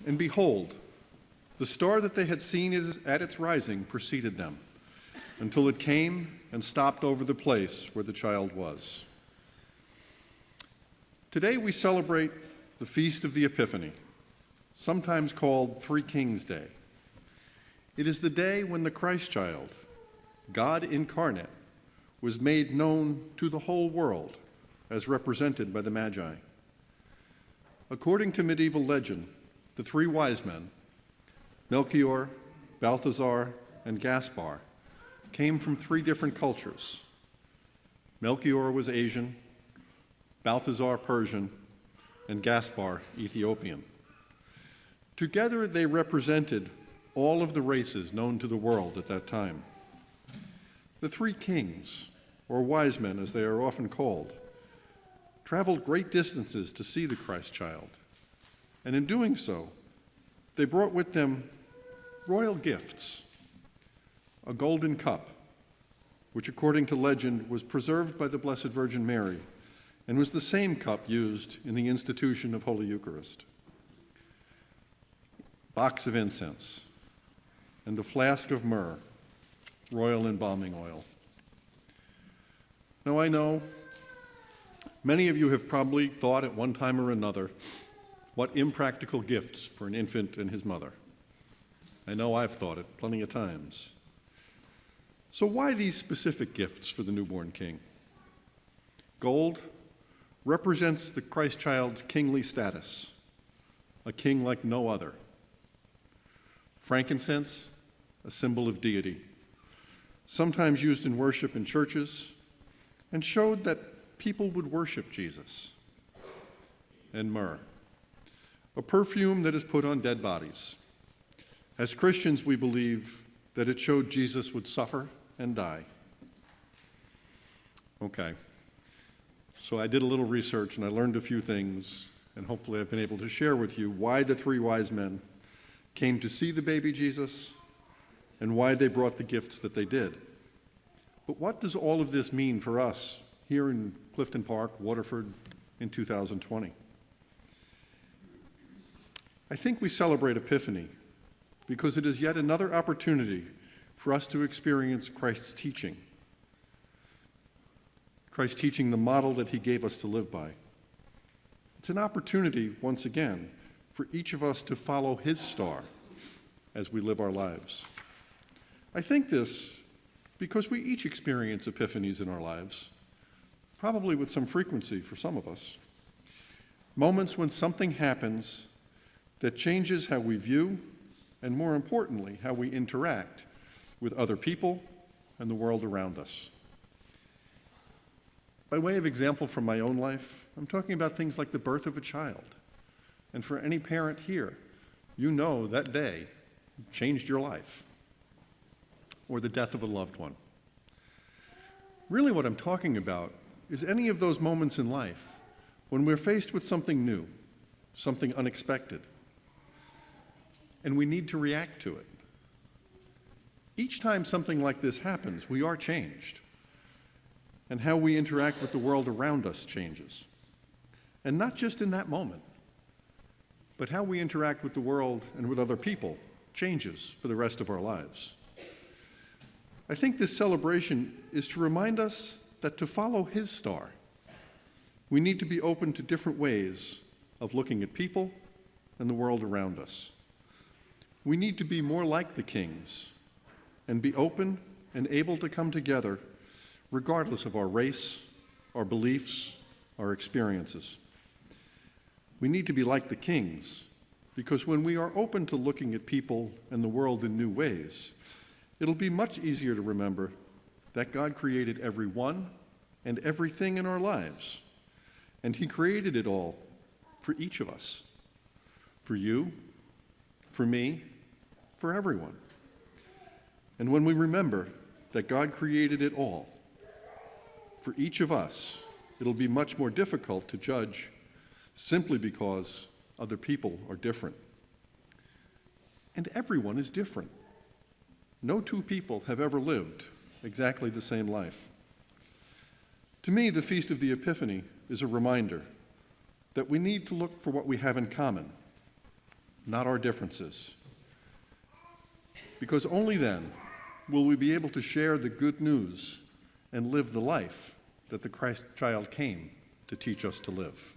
And behold, the star that they had seen at its rising preceded them, until it came and stopped over the place where the child was. Today we celebrate the Feast of the Epiphany, sometimes called Three Kings Day. It is the day when the Christ child, God incarnate, was made known to the whole world as represented by the Magi. According to medieval legend, the three wise men, Melchior, Balthasar, and Gaspar, came from three different cultures. Melchior was Asian, Balthasar Persian, and Gaspar Ethiopian. Together they represented all of the races known to the world at that time. The three kings, or wise men as they are often called, traveled great distances to see the Christ child, and in doing so, they brought with them royal gifts, a golden cup, which according to legend was preserved by the Blessed Virgin Mary and was the same cup used in the institution of Holy Eucharist, box of incense, and a flask of myrrh, royal embalming oil. Now I know many of you have probably thought at one time or another, what impractical gifts for an infant and his mother. I know I've thought it plenty of times. So why these specific gifts for the newborn king? Gold represents the Christ child's kingly status, a king like no other. Frankincense, a symbol of deity, sometimes used in worship in churches, and showed that people would worship Jesus. And myrrh, a perfume that is put on dead bodies. As Christians, we believe that it showed Jesus would suffer and die. Okay, so I did a little research and I learned a few things, and hopefully I've been able to share with you why the three wise men came to see the baby Jesus and why they brought the gifts that they did. But what does all of this mean for us here in Clifton Park, Waterford, in 2020? I think we celebrate Epiphany because it is yet another opportunity for us to experience Christ's teaching. Christ's teaching, the model that he gave us to live by. It's an opportunity, once again, for each of us to follow his star as we live our lives. I think this because we each experience epiphanies in our lives, probably with some frequency for some of us. Moments when something happens that changes how we view, and more importantly, how we interact with other people and the world around us. By way of example from my own life, I'm talking about things like the birth of a child. And for any parent here, you know that day changed your life, or the death of a loved one. Really what I'm talking about is any of those moments in life when we're faced with something new, something unexpected, and we need to react to it. Each time something like this happens, we are changed, and how we interact with the world around us changes. And not just in that moment, but how we interact with the world and with other people changes for the rest of our lives. I think this celebration is to remind us that to follow his star, we need to be open to different ways of looking at people and the world around us. We need to be more like the kings and be open and able to come together regardless of our race, our beliefs, our experiences. We need to be like the kings because when we are open to looking at people and the world in new ways, it'll be much easier to remember that God created everyone and everything in our lives, and he created it all for each of us, for you, for me, for everyone. And when we remember that God created it all for each of us, it'll be much more difficult to judge simply because other people are different. And everyone is different. No two people have ever lived exactly the same life. To me, the Feast of the Epiphany is a reminder that we need to look for what we have in common, not our differences. Because only then will we be able to share the good news and live the life that the Christ child came to teach us to live.